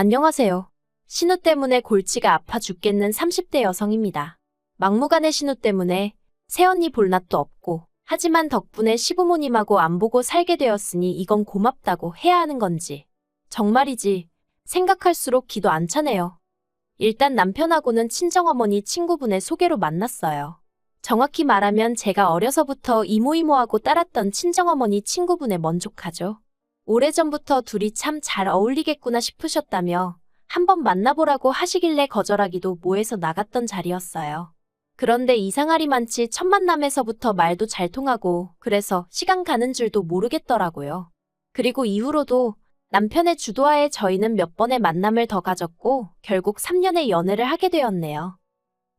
안녕하세요. 신우 때문에 골치가 아파 죽겠는 30대 여성입니다. 막무가내 신우 때문에 새언니 볼 낯도 없고, 하지만 덕분에 시부모님하고 안 보고 살게 되었으니 이건 고맙다고 해야 하는 건지. 정말이지 생각할수록 기도 안 차네요. 일단 남편하고는 친정어머니 친구분의 소개로 만났어요. 정확히 말하면 제가 어려서부터 이모이모하고 따랐던 친정어머니 친구분에 먼족하죠. 오래전부터 둘이 참 잘 어울리겠구나 싶으셨다며 한번 만나보라고 하시길래 거절하기도 뭐해서 나갔던 자리였어요. 그런데 이상하리만치 첫 만남에서부터 말도 잘 통하고 그래서 시간 가는 줄도 모르겠더라고요. 그리고 이후로도 남편의 주도하에 저희는 몇 번의 만남을 더 가졌고 결국 3년의 연애를 하게 되었네요.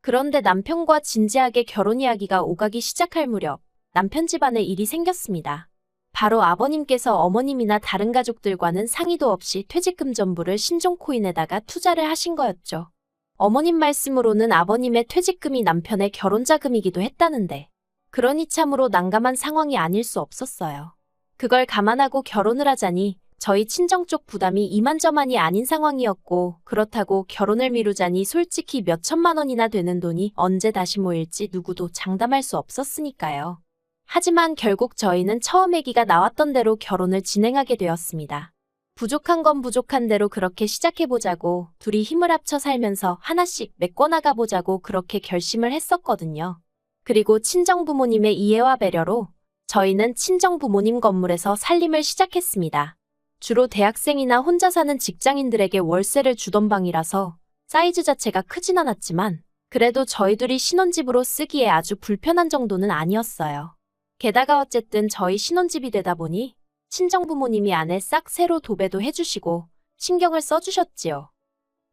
그런데 남편과 진지하게 결혼 이야기가 오가기 시작할 무렵 남편 집안에 일이 생겼습니다. 바로 아버님께서 어머님이나 다른 가족들과는 상의도 없이 퇴직금 전부를 신종코인에다가 투자를 하신 거였죠. 어머님 말씀으로는 아버님의 퇴직금이 남편의 결혼자금이기도 했다는데 그러니 참으로 난감한 상황이 아닐 수 없었어요. 그걸 감안하고 결혼을 하자니 저희 친정 쪽 부담이 이만저만이 아닌 상황이었고 그렇다고 결혼을 미루자니 솔직히 몇 천만 원이나 되는 돈이 언제 다시 모일지 누구도 장담할 수 없었으니까요. 하지만 결국 저희는 처음 아기가 나왔던 대로 결혼을 진행하게 되었습니다. 부족한 건 부족한 대로 그렇게 시작해보자고 둘이 힘을 합쳐 살면서 하나씩 메꿔나가 보자고 그렇게 결심을 했었거든요. 그리고 친정부모님의 이해와 배려로 저희는 친정부모님 건물에서 살림을 시작했습니다. 주로 대학생이나 혼자 사는 직장인들에게 월세를 주던 방이라서 사이즈 자체가 크진 않았지만 그래도 저희들이 신혼집으로 쓰기에 아주 불편한 정도는 아니었어요. 게다가 어쨌든 저희 신혼집이 되다 보니 친정부모님이 안에 싹 새로 도배도 해주시고 신경을 써주셨지요.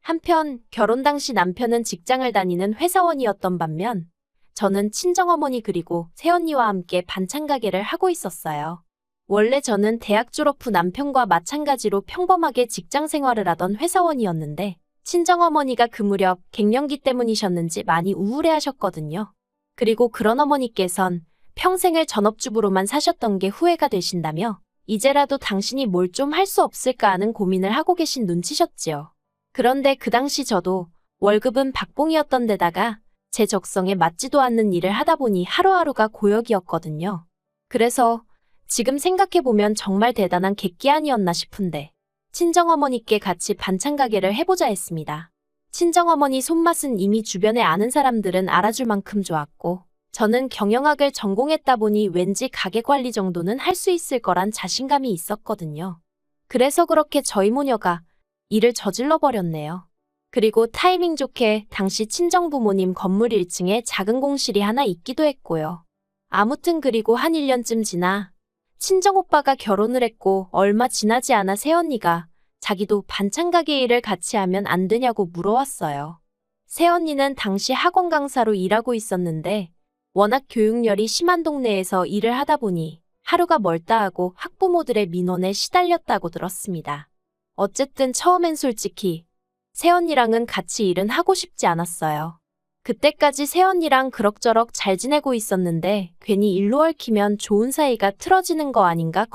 한편 결혼 당시 남편은 직장을 다니는 회사원이었던 반면 저는 친정어머니 그리고 새언니와 함께 반찬 가게를 하고 있었어요. 원래 저는 대학 졸업 후 남편과 마찬가지로 평범하게 직장 생활을 하던 회사원이었는데 친정어머니가 그 무렵 갱년기 때문이셨는지 많이 우울해하셨거든요. 그리고 그런 어머니께선 평생을 전업주부로만 사셨던 게 후회가 되신다며 이제라도 당신이 뭘 좀 할 수 없을까 하는 고민을 하고 계신 눈치셨지요. 그런데 그 당시 저도 월급은 박봉이었던 데다가 제 적성에 맞지도 않는 일을 하다 보니 하루하루가 고역이었거든요. 그래서 지금 생각해보면 정말 대단한 객기 아니었나 싶은데 친정어머니께 같이 반찬 가게를 해보자 했습니다. 친정어머니 손맛은 이미 주변에 아는 사람들은 알아줄 만큼 좋았고 저는 경영학을 전공했다 보니 왠지 가게 관리 정도는 할 수 있을 거란 자신감이 있었거든요. 그래서 그렇게 저희 모녀가 일을 저질러 버렸네요. 그리고 타이밍 좋게 당시 친정부모님 건물 1층에 작은 공실이 하나 있기도 했고요. 아무튼 그리고 한 1년쯤 지나 친정오빠가 결혼을 했고 얼마 지나지 않아 새언니가 자기도 반찬 가게 일을 같이 하면 안 되냐고 물어왔어요. 새언니는 당시 학원 강사로 일하고 있었는데 워낙 교육열이 심한 동네에서 일을 하다 보니 하루가 멀다 하고 학부모들의 민원에 시달렸다고 들었습니다. 어쨌든 처음엔 솔직히 새언니랑은 같이 일은 하고 싶지 않았어요. 그때까지 새언니랑 그럭저럭 잘 지내고 있었는데 괜히 일로 얽히면 좋은 사이가 틀어지는 거 아닌가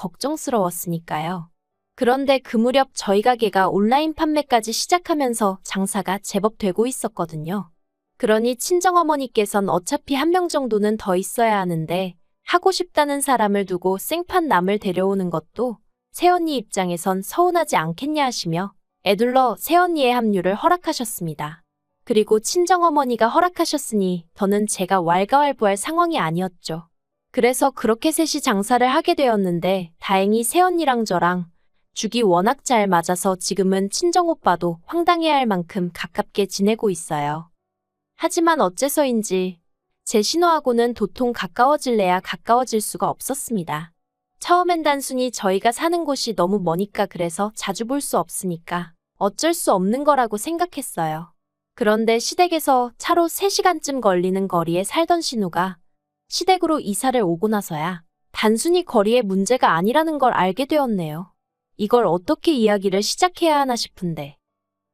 걱정스러웠으니까요. 그런데 그 무렵 저희 가게가 온라인 판매까지 시작하면서 장사가 제법 되고 있었거든요. 그러니 친정어머니께선 어차피 한 명 정도는 더 있어야 하는데 하고 싶다는 사람을 두고 생판 남을 데려오는 것도 새언니 입장에선 서운하지 않겠냐 하시며 애둘러 새언니의 합류를 허락하셨습니다. 그리고 친정어머니가 허락하셨으니 더는 제가 왈가왈부할 상황이 아니었죠. 그래서 그렇게 셋이 장사를 하게 되었는데 다행히 새언니랑 저랑 죽이 워낙 잘 맞아서 지금은 친정오빠도 황당해할 만큼 가깝게 지내고 있어요. 하지만 어째서인지 제 신호하고는 도통 가까워질래야 가까워질 수가 없었습니다. 처음엔 단순히 저희가 사는 곳이 너무 머니까 그래서 자주 볼 수 없으니까 어쩔 수 없는 거라고 생각했어요. 그런데 시댁에서 차로 3시간쯤 걸리는 거리에 살던 신우가 시댁으로 이사를 오고 나서야 단순히 거리의 문제가 아니라는 걸 알게 되었네요. 이걸 어떻게 이야기를 시작해야 하나 싶은데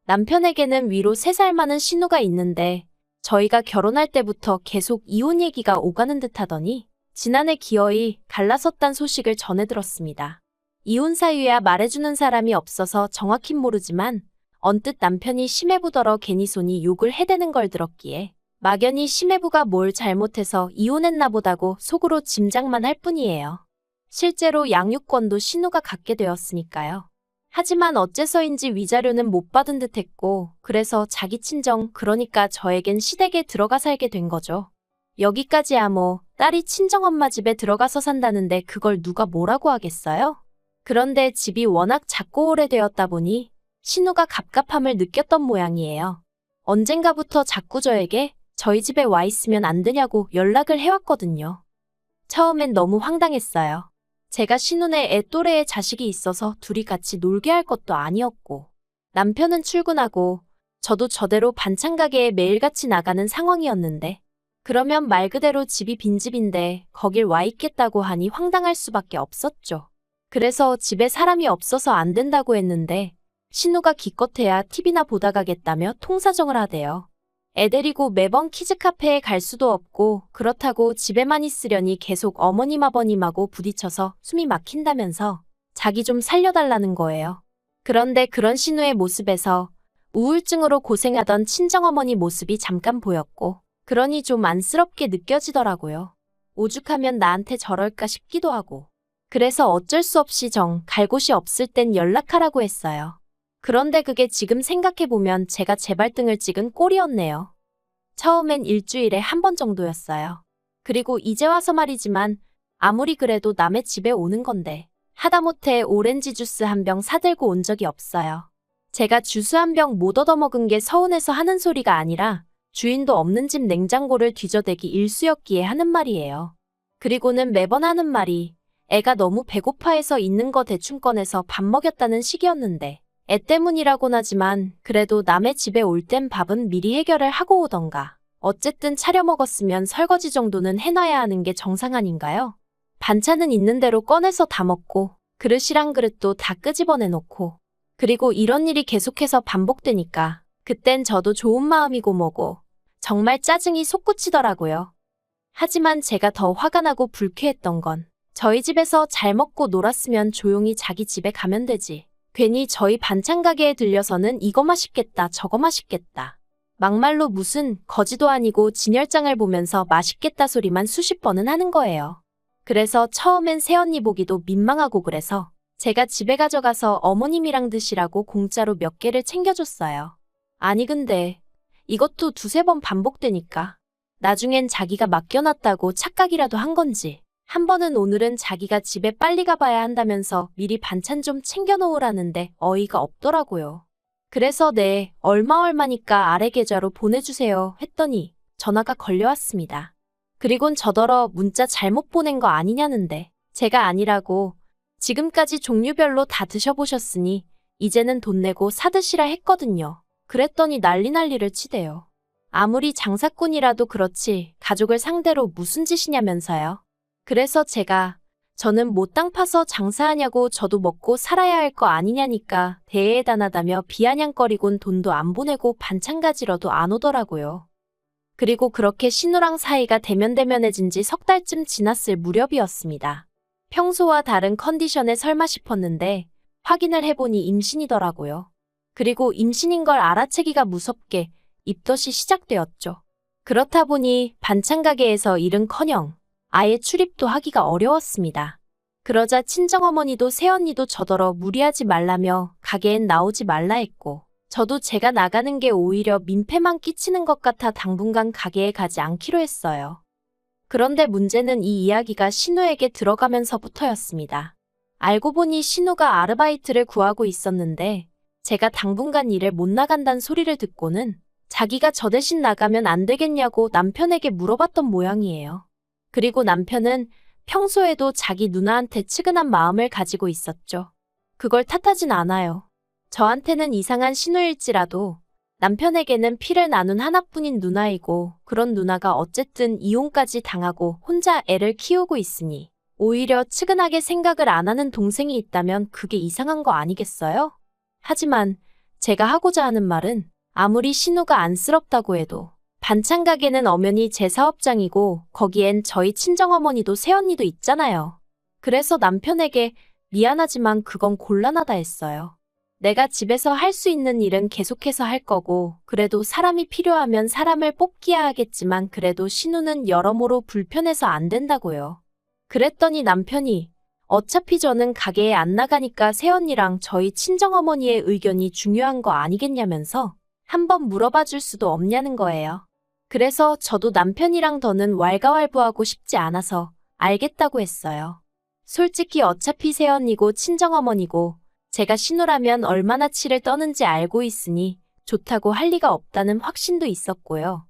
남편에게는 위로 3살 많은 신우가 있는데 저희가 결혼할 때부터 계속 이혼 얘기가 오가는 듯 하더니 지난해 기어이 갈라섰단 소식을 전해 들었습니다. 이혼 사유야 말해주는 사람이 없어서 정확히 모르지만 언뜻 남편이 심해부더러 괜히 손이 욕을 해대는 걸 들었기에 막연히 심해부가 뭘 잘못해서 이혼했나 보다고 속으로 짐작만 할 뿐이에요. 실제로 양육권도 신우가 갖게 되었으니까요. 하지만 어째서인지 위자료는 못 받은 듯 했고 그래서 자기 친정 그러니까 저에겐 시댁에 들어가 살게 된 거죠. 여기까지야 뭐 딸이 친정엄마 집에 들어가서 산다는데 그걸 누가 뭐라고 하겠어요? 그런데 집이 워낙 작고 오래되었다 보니 신우가 갑갑함을 느꼈던 모양이에요. 언젠가부터 자꾸 저에게 저희 집에 와 있으면 안 되냐고 연락을 해왔거든요. 처음엔 너무 황당했어요. 제가 신우네 애 또래의 자식이 있어서 둘이 같이 놀게 할 것도 아니었고 남편은 출근하고 저도 저대로 반찬 가게에 매일같이 나가는 상황이었는데 그러면 말 그대로 집이 빈집인데 거길 와 있겠다고 하니 황당할 수밖에 없었죠. 그래서 집에 사람이 없어서 안 된다고 했는데 신우가 기껏해야 TV나 보다 가겠다며 통사정을 하대요. 애 데리고 매번 키즈카페에 갈 수도 없고 그렇다고 집에만 있으려니 계속 어머님 아버님하고 부딪혀서 숨이 막힌다면서 자기 좀 살려달라는 거예요. 그런데 그런 신우의 모습에서 우울증으로 고생하던 친정어머니 모습이 잠깐 보였고 그러니 좀 안쓰럽게 느껴지더라고요. 오죽하면 나한테 저럴까 싶기도 하고 그래서 어쩔 수 없이 갈 곳이 없을 땐 연락하라고 했어요. 그런데 그게 지금 생각해보면 제가 제 발등을 찍은 꼴이었네요. 처음엔 일주일에 한 번 정도였어요. 그리고 이제 와서 말이지만 아무리 그래도 남의 집에 오는 건데 하다못해 오렌지 주스 한 병 사들고 온 적이 없어요. 제가 주스 한 병 못 얻어먹은 게 서운해서 하는 소리가 아니라 주인도 없는 집 냉장고를 뒤져대기 일쑤였기에 하는 말이에요. 그리고는 매번 하는 말이 애가 너무 배고파해서 있는 거 대충 꺼내서 밥 먹였다는 식이었는데 애 때문이라곤 하지만 그래도 남의 집에 올 땐 밥은 미리 해결을 하고 오던가 어쨌든 차려 먹었으면 설거지 정도는 해놔야 하는 게 정상 아닌가요? 반찬은 있는 대로 꺼내서 다 먹고 그릇이랑 그릇도 다 끄집어내놓고 그리고 이런 일이 계속해서 반복되니까 그땐 저도 좋은 마음이고 뭐고 정말 짜증이 솟구치더라고요. 하지만 제가 더 화가 나고 불쾌했던 건 저희 집에서 잘 먹고 놀았으면 조용히 자기 집에 가면 되지. 괜히 저희 반찬 가게에 들려서는 이거 맛있겠다 저거 맛있겠다. 막말로 무슨 거지도 아니고 진열장을 보면서 맛있겠다 소리만 수십 번은 하는 거예요. 그래서 처음엔 새언니 보기도 민망하고 그래서 제가 집에 가져가서 어머님이랑 드시라고 공짜로 몇 개를 챙겨줬어요. 아니 근데 이것도 두세 번 반복되니까 나중엔 자기가 맡겨놨다고 착각이라도 한 건지 한 번은 오늘은 자기가 집에 빨리 가봐야 한다면서 미리 반찬 좀 챙겨놓으라는데 어이가 없더라고요. 그래서 네, 얼마니까 아래 계좌로 보내주세요 했더니 전화가 걸려왔습니다. 그리곤 저더러 문자 잘못 보낸 거 아니냐는데 제가 아니라고 지금까지 종류별로 다 드셔보셨으니 이제는 돈 내고 사드시라 했거든요. 그랬더니 난리를 치대요. 아무리 장사꾼이라도 그렇지 가족을 상대로 무슨 짓이냐면서요. 그래서 저는 뭐 땅 파서 장사하냐고 저도 먹고 살아야 할 거 아니냐니까 대해단하다며 비아냥거리곤 돈도 안 보내고 반찬 가지러도 안 오더라고요. 그리고 그렇게 신우랑 사이가 대면대면해진 지 석 달쯤 지났을 무렵이었습니다. 평소와 다른 컨디션에 설마 싶었는데 확인을 해보니 임신이더라고요. 그리고 임신인 걸 알아채기가 무섭게 입덧이 시작되었죠. 그렇다 보니 반찬 가게에서 일은커녕 아예 출입도 하기가 어려웠습니다. 그러자 친정어머니도 새언니도 저더러 무리하지 말라며 가게엔 나오지 말라 했고 저도 제가 나가는 게 오히려 민폐만 끼치는 것 같아 당분간 가게에 가지 않기로 했어요. 그런데 문제는 이 이야기가 신우에게 들어가면서부터였습니다. 알고 보니 신우가 아르바이트를 구하고 있었는데 제가 당분간 일을 못 나간다는 소리를 듣고는 자기가 저 대신 나가면 안 되겠냐고 남편에게 물어봤던 모양이에요. 그리고 남편은 평소에도 자기 누나한테 측은한 마음을 가지고 있었죠. 그걸 탓하진 않아요. 저한테는 이상한 신우일지라도 남편에게는 피를 나눈 하나뿐인 누나이고 그런 누나가 어쨌든 이혼까지 당하고 혼자 애를 키우고 있으니 오히려 측은하게 생각을 안 하는 동생이 있다면 그게 이상한 거 아니겠어요? 하지만 제가 하고자 하는 말은 아무리 신우가 안쓰럽다고 해도 반찬 가게는 엄연히 제 사업장이고 거기엔 저희 친정어머니도 새언니도 있잖아요. 그래서 남편에게 미안하지만 그건 곤란하다 했어요. 내가 집에서 할 수 있는 일은 계속해서 할 거고, 그래도 사람이 필요하면 사람을 뽑기야 하겠지만 그래도 신우는 여러모로 불편해서 안 된다고요. 그랬더니 남편이 어차피 저는 가게에 안 나가니까 새언니랑 저희 친정어머니의 의견이 중요한 거 아니겠냐면서 한번 물어봐 줄 수도 없냐는 거예요. 그래서 저도 남편이랑 더는 왈가왈부하고 싶지 않아서 알겠다고 했어요. 솔직히 어차피 새언니고 친정어머니고 제가 신우라면 얼마나 치를 떠는지 알고 있으니 좋다고 할 리가 없다는 확신도 있었고요.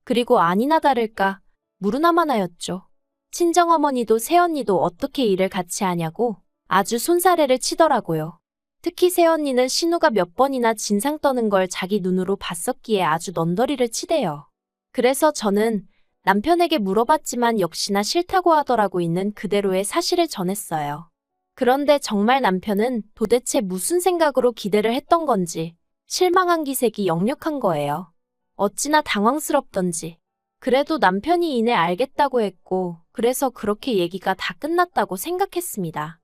그리고 아니나 다를까 무르나만 하였죠. 친정어머니도 새언니도 어떻게 일을 같이 하냐고 아주 손사래를 치더라고요. 특히 새언니는 신우가 몇 번이나 진상 떠는 걸 자기 눈으로 봤었기에 아주 넌더리를 치대요. 그래서 저는 남편에게 물어봤지만 역시나 싫다고 하더라고 있는 그대로의 사실을 전했어요. 그런데 정말 남편은 도대체 무슨 생각으로 기대를 했던 건지 실망한 기색이 역력한 거예요. 어찌나 당황스럽던지. 그래도 남편이 이내 알겠다고 했고 그래서 그렇게 얘기가 다 끝났다고 생각했습니다.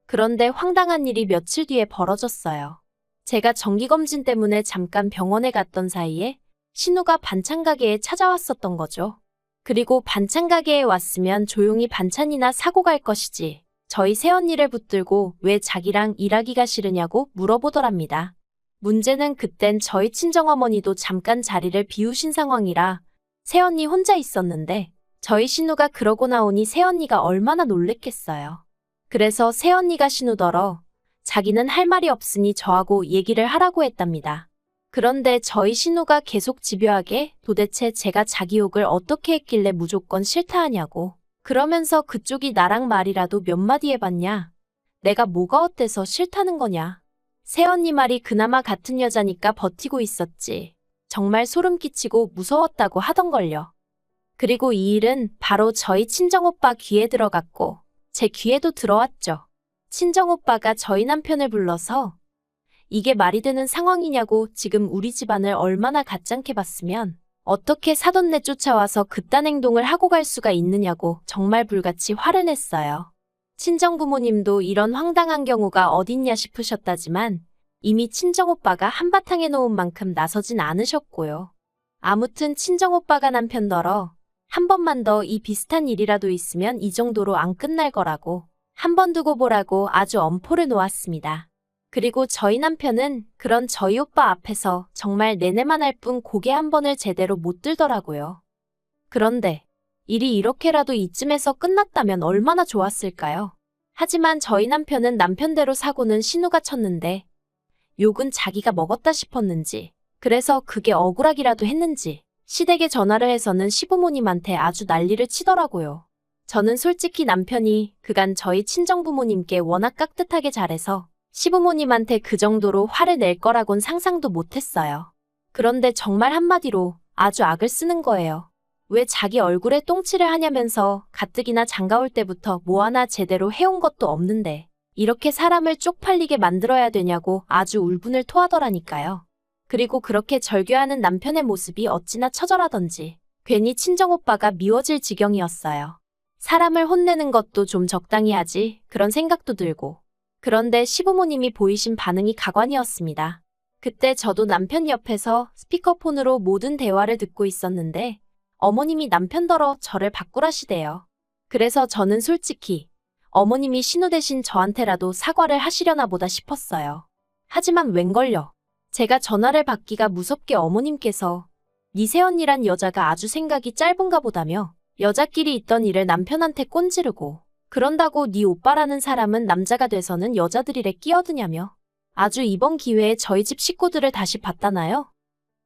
그런데 황당한 일이 며칠 뒤에 벌어졌어요. 제가 정기검진 때문에 잠깐 병원에 갔던 사이에 신우가 반찬 가게에 찾아왔었던 거죠. 그리고 반찬 가게에 왔으면 조용히 반찬이나 사고 갈 것이지. 저희 새언니를 붙들고 왜 자기랑 일하기가 싫으냐고 물어보더랍니다. 문제는 그땐 저희 친정어머니도 잠깐 자리를 비우신 상황이라 새언니 혼자 있었는데 저희 신우가 그러고 나오니 새언니가 얼마나 놀랬겠어요. 그래서 새언니가 신우더러 자기는 할 말이 없으니 저하고 얘기를 하라고 했답니다. 그런데 저희 신우가 계속 집요하게 도대체 제가 자기 욕을 어떻게 했길래 무조건 싫다 하냐고. 그러면서 그쪽이 나랑 말이라도 몇 마디 해봤냐? 내가 뭐가 어때서 싫다는 거냐? 새언니 말이 그나마 같은 여자니까 버티고 있었지. 정말 소름 끼치고 무서웠다고 하던걸요. 그리고 이 일은 바로 저희 친정오빠 귀에 들어갔고 제 귀에도 들어왔죠. 친정오빠가 저희 남편을 불러서 이게 말이 되는 상황이냐고 지금 우리 집안을 얼마나 가짱게 봤으면 어떻게 사돈네 쫓아와서 그딴 행동을 하고 갈 수가 있느냐고 정말 불같이 화를 냈어요. 친정부모님도 이런 황당한 경우가 어딨냐 싶으셨다지만 이미 친정오빠가 한바탕 해놓은 만큼 나서진 않으셨고요. 아무튼 친정오빠가 남편더러 한 번만 더 이 비슷한 일이라도 있으면 이 정도로 안 끝날 거라고 한 번 두고 보라고 아주 엄포를 놓았습니다. 그리고 저희 남편은 그런 저희 오빠 앞에서 정말 내내만 할 뿐 고개 한 번을 제대로 못 들더라고요. 그런데 일이 이렇게라도 이쯤에서 끝났다면 얼마나 좋았을까요? 하지만 저희 남편은 남편대로 사고는 신우가 쳤는데 욕은 자기가 먹었다 싶었는지 그래서 그게 억울하기라도 했는지 시댁에 전화를 해서는 시부모님한테 아주 난리를 치더라고요. 저는 솔직히 남편이 그간 저희 친정부모님께 워낙 깍듯하게 잘해서 시부모님한테 그 정도로 화를 낼 거라곤 상상도 못했어요. 그런데 정말 한마디로 아주 악을 쓰는 거예요. 왜 자기 얼굴에 똥칠을 하냐면서 가뜩이나 장가올 때부터 뭐 하나 제대로 해온 것도 없는데 이렇게 사람을 쪽팔리게 만들어야 되냐고 아주 울분을 토하더라니까요. 그리고 그렇게 절규하는 남편의 모습이 어찌나 처절하던지 괜히 친정오빠가 미워질 지경이었어요. 사람을 혼내는 것도 좀 적당히 하지 그런 생각도 들고 그런데 시부모님이 보이신 반응이 가관이었습니다. 그때 저도 남편 옆에서 스피커폰으로 모든 대화를 듣고 있었는데 어머님이 남편더러 저를 바꾸라시대요. 그래서 저는 솔직히 어머님이 신우 대신 저한테라도 사과를 하시려나 보다 싶었어요. 하지만 웬걸요. 제가 전화를 받기가 무섭게 어머님께서 네 새언니란 여자가 아주 생각이 짧은가 보다며 여자끼리 있던 일을 남편한테 꼰지르고 그런다고 네 오빠라는 사람은 남자가 돼서는 여자들 일에 끼어드냐며 아주 이번 기회에 저희 집 식구들을 다시 봤다나요?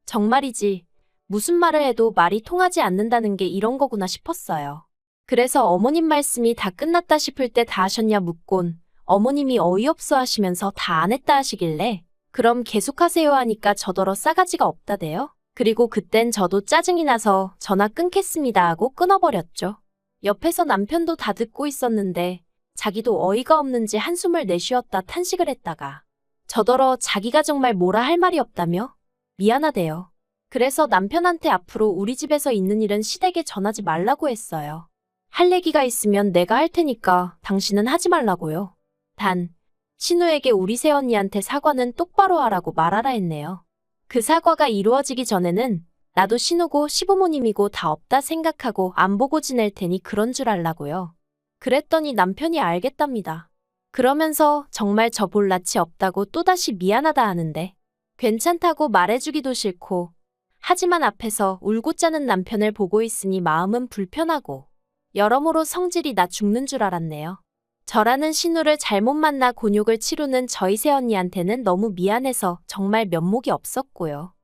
정말이지 무슨 말을 해도 말이 통하지 않는다는 게 이런 거구나 싶었어요. 그래서 어머님 말씀이 다 끝났다 싶을 때 다 하셨냐 묻곤 어머님이 어이없어 하시면서 다 안 했다 하시길래 그럼 계속하세요 하니까 저더러 싸가지가 없다대요. 그리고 그땐 저도 짜증이 나서 전화 끊겠습니다 하고 끊어버렸죠. 옆에서 남편도 다 듣고 있었는데 자기도 어이가 없는지 한숨을 내쉬었다 탄식을 했다가 저더러 자기가 정말 뭐라 할 말이 없다며 미안하대요. 그래서 남편한테 앞으로 우리 집에서 있는 일은 시댁에 전하지 말라고 했어요. 할 얘기가 있으면 내가 할 테니까 당신은 하지 말라고요. 단 신우에게 우리 새언니한테 사과는 똑바로 하라고 말하라 했네요. 그 사과가 이루어지기 전에는 나도 신우고 시부모님이고 다 없다 생각하고 안 보고 지낼 테니 그런 줄 알라고요. 그랬더니 남편이 알겠답니다. 그러면서 정말 저 볼 낯이 없다고 또다시 미안하다 하는데 괜찮다고 말해주기도 싫고 하지만 앞에서 울고 짜는 남편을 보고 있으니 마음은 불편하고 여러모로 성질이 나 죽는 줄 알았네요. 저라는 신우를 잘못 만나 곤욕을 치르는 저희 새언니한테는 너무 미안해서 정말 면목이 없었고요.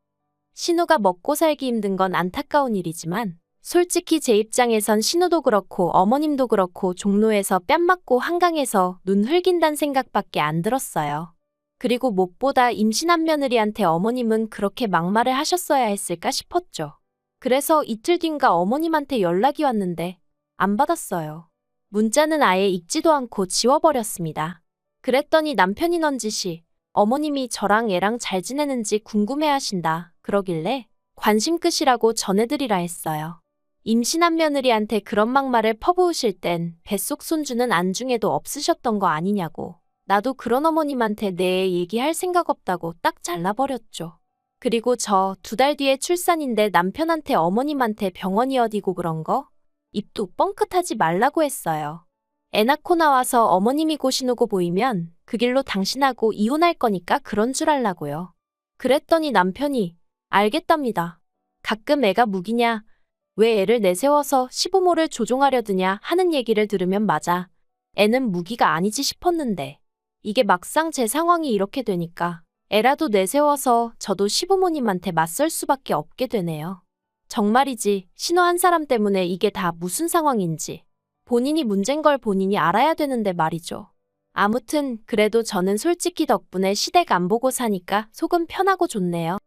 신우가 먹고 살기 힘든 건 안타까운 일이지만 솔직히 제 입장에선 신우도 그렇고 어머님도 그렇고 종로에서 뺨 맞고 한강에서 눈 흘긴단 생각밖에 안 들었어요. 그리고 무엇보다 임신한 며느리한테 어머님은 그렇게 막말을 하셨어야 했을까 싶었죠. 그래서 이틀 뒤인가 어머님한테 연락이 왔는데 안 받았어요. 문자는 아예 읽지도 않고 지워버렸습니다. 그랬더니 남편이 넌지시 어머님이 저랑 애랑 잘 지내는지 궁금해하신다 그러길래 관심 끝이라고 전해드리라 했어요. 임신한 며느리한테 그런 막말을 퍼부으실 땐 뱃속 손주는 안중에도 없으셨던 거 아니냐고. 나도 그런 어머님한테 내 애 얘기할 생각 없다고 딱 잘라버렸죠. 그리고 저 2달 뒤에 출산인데 남편한테 어머님한테 병원이 어디고 그런 거? 입도 뻥끗하지 말라고 했어요. 애 낳고 나와서 어머님이 고시누고 보이면 그 길로 당신하고 이혼할 거니까 그런 줄 알라고요. 그랬더니 남편이 알겠답니다. 가끔 애가 무기냐? 왜 애를 내세워서 시부모를 조종하려 드냐 하는 얘기를 들으면 맞아. 애는 무기가 아니지 싶었는데 이게 막상 제 상황이 이렇게 되니까 애라도 내세워서 저도 시부모님한테 맞설 수밖에 없게 되네요. 정말이지 신우 한 사람 때문에 이게 다 무슨 상황인지 본인이 문제인 걸 본인이 알아야 되는데 말이죠. 아무튼 그래도 저는 솔직히 덕분에 시댁 안 보고 사니까 속은 편하고 좋네요.